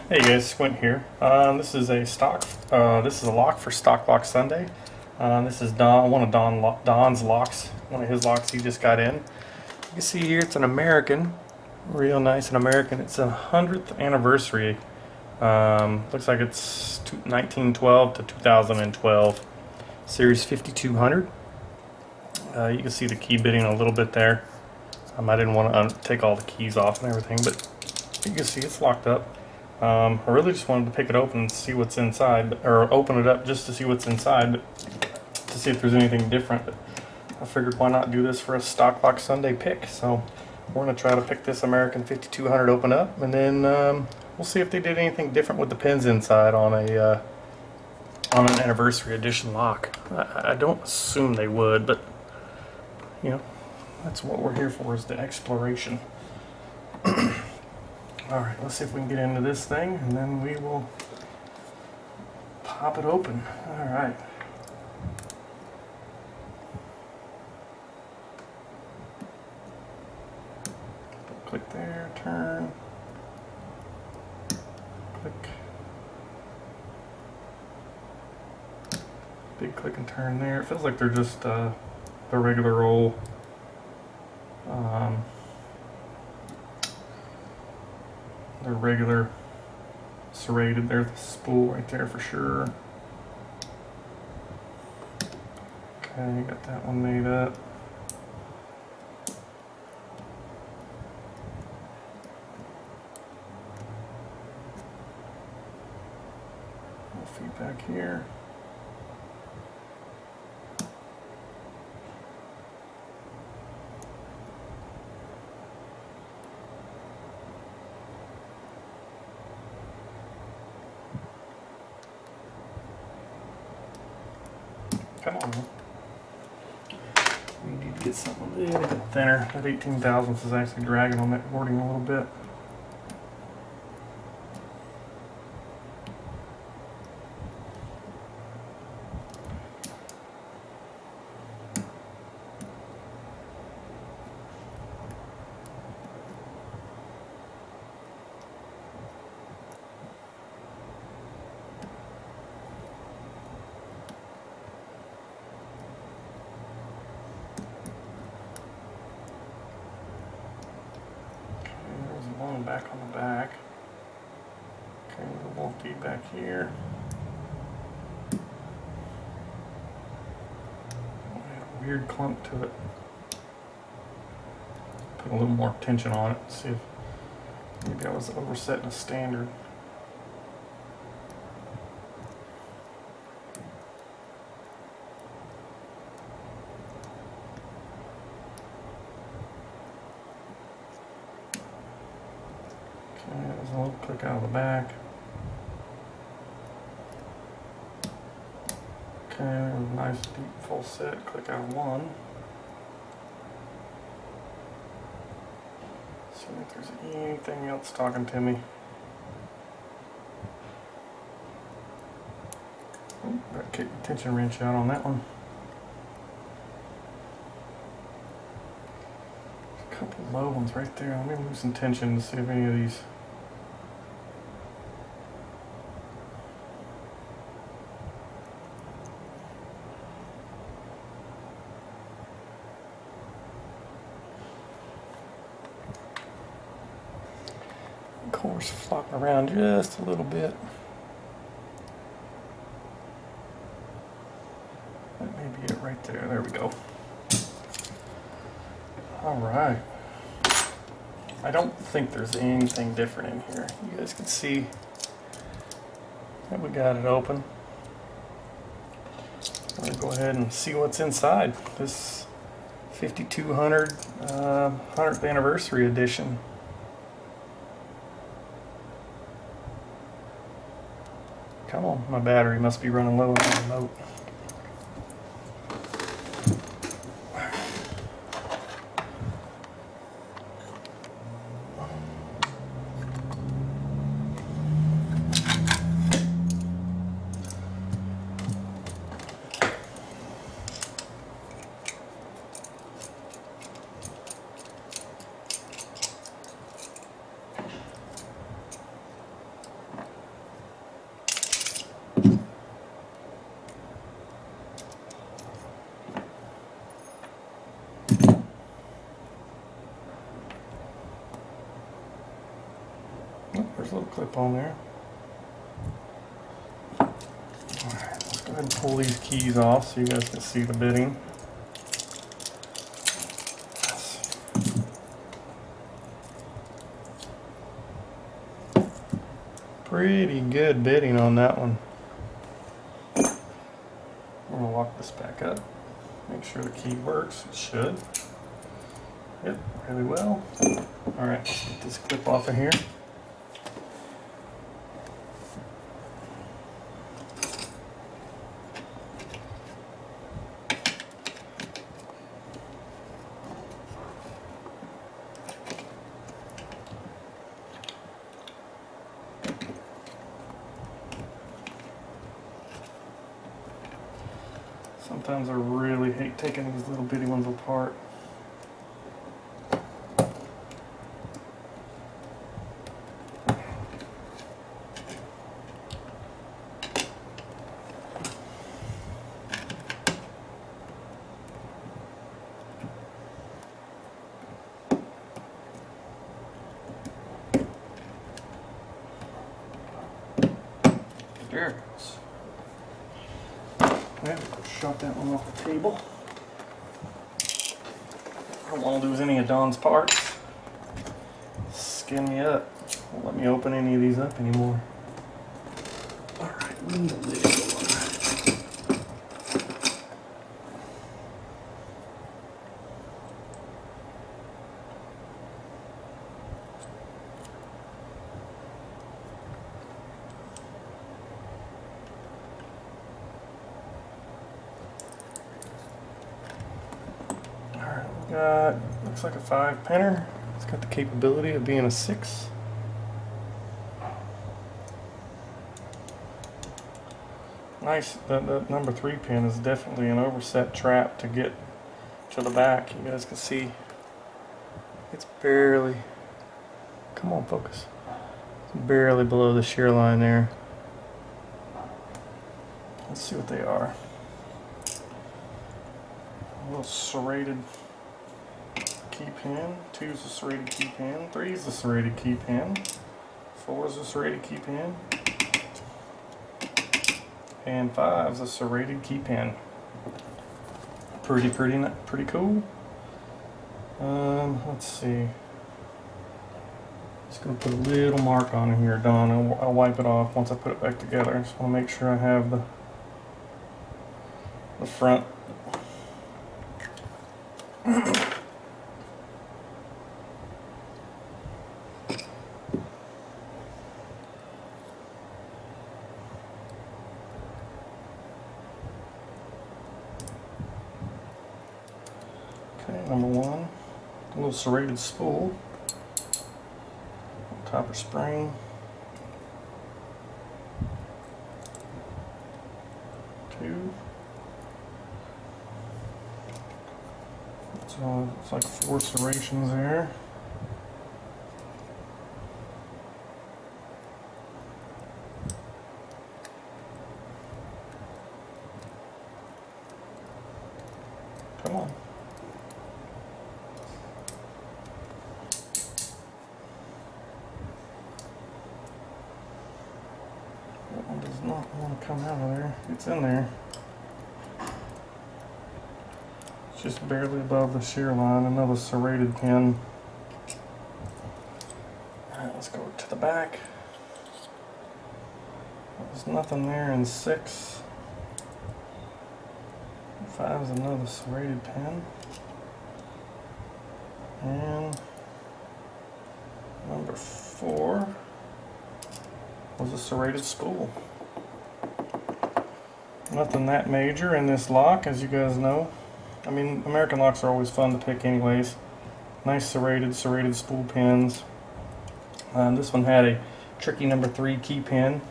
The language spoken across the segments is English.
Hey guys, Squint here. This is a stock. This is a lock for Stock Lock Sunday. This is one of Don's locks. One of his locks he just got in. You can see here it's an American, real nice and American. It's a 100th anniversary. Looks like it's 1912 to 2012. Series 5200. You can see the key bitting a little bit there. I didn't want to take all the keys off and everything, but you can see it's locked up. I really just wanted to pick it open and see what's inside, or open it up just to see what's inside, but to see if there's anything different. But I figured why not do this for a Stock Lock Sunday pick. So we're going to try to pick this American 5200 open up, and then we'll see if they did anything different with the pins inside on an anniversary edition lock. I don't assume they would, but you know, that's what we're here for, is the exploration. Alright, let's see if we can get into this thing, and then we will pop it open. Alright. Click there, turn. Click. Big click and turn there. It feels like they're just the regular old they're regular serrated. There's the spool right there for sure. Okay, got that one made up. Feedback here. Come on, man. We need to get something a little bit thinner. That 18 thousandths is actually dragging on that boarding a little bit. Back on the back. Okay, a little feedback here. A weird clump to it. Put a little more tension on it. See if maybe I was oversetting a standard. There's a little click out of the back. Okay, there's a nice deep full set. Click out of one. See if there's anything else talking to me. Oh, got to kick the tension wrench out on that one. A couple low ones right there. Let me lose some tension to see if any of these. Course flopping around just a little bit. That may be it right there. There we go. Alright. I don't think there's anything different in here. You guys can see that we got it open. I'm going to go ahead and see what's inside this 5200 100th anniversary edition. Come on, my battery must be running low on the remote. There's a little clip on there. Alright, let's go ahead and pull these keys off so you guys can see the bitting. Pretty good bitting on that one. I'm going to lock this back up. Make sure the key works. It should. Yep, really well. Alright, let's get this clip off of here. Sometimes I really hate taking these little bitty ones apart. There it goes. Okay, shot that one off the table. I don't want to lose any of Don's parts. Skin me up. Won't let me open any of these up anymore. Alright, leave the lid on. Looks like a 5-pinner. It's got the capability of being a 6. Nice. The number 3 pin is definitely an overset trap to get to the back. You guys can see it's barely, come on, focus. It's barely below the shear line there. Let's see what they are. A little serrated key pin. 2 is a serrated key pin. 3 is a serrated key pin. 4 is a serrated key pin. And 5 is a serrated key pin. Pretty cool. Let's see. Just gonna put a little mark on here, Don. I'll wipe it off once I put it back together. Just want to make sure I have the front. Okay, number 1, a little serrated spool, copper spring, 2, so it's like 4 serrations there. Come on. That one does not want to come out of there. It's in there. It's just barely above the shear line. Another serrated pin. Alright, let's go to the back. There's nothing there in 6. 5 is another serrated pin. And number 4 was a serrated spool. Nothing that major in this lock, as you guys know. I mean, American locks are always fun to pick anyways. Nice serrated spool pins. This one had a tricky number 3 key pin.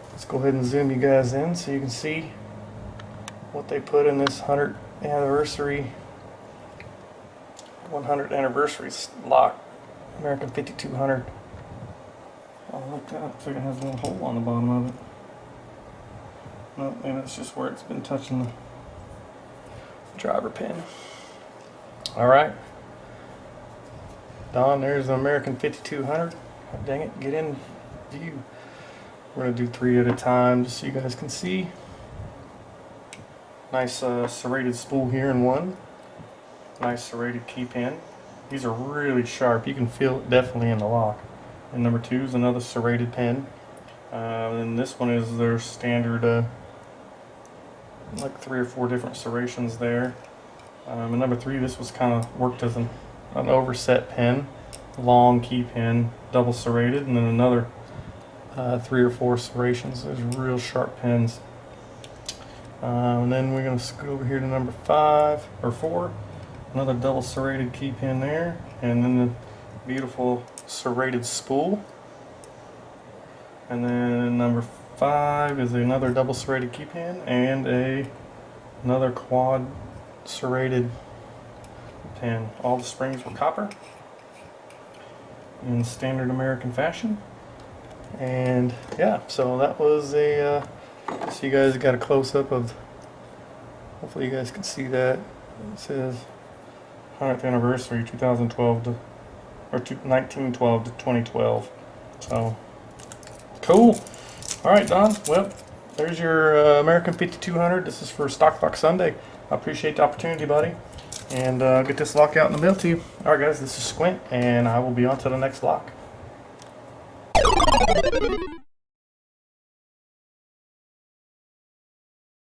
Let's go ahead and zoom you guys in so you can see what they put in this 100th anniversary lock, American 5200. Oh, look that. Looks like it has a little hole on the bottom of it. No, maybe that's just where it's been touching the driver pin. Alright. Don, there's the American 5200. Dang it, get in view. We're going to do 3 at a time just so you guys can see. Nice serrated spool here in one. Nice serrated key pin. These are really sharp. You can feel it definitely in the lock. And number 2 is another serrated pin. And this one is their standard, like 3 or 4 different serrations there. And number 3, this was kind of worked as an overset pin, long key pin, double serrated, and then another 3 or 4 serrations. Those real sharp pins. And then we're going to scoot over here to number 5 or 4. Another double serrated key pin there, and then the beautiful serrated spool. And then number 5 is another double serrated key pin and another quad serrated pin. All the springs were copper in standard American fashion. And yeah, so that was so you guys got a close-up of, hopefully you guys can see that. It says 100th anniversary 2012 to, or 1912 to 2012. So cool. All right, Don. Well, there's your American 5200. This is for Stock Lock Sunday. I appreciate the opportunity, buddy. And I'll get this lock out in the mail to you. All right, guys. This is Squint, and I will be on to the next lock.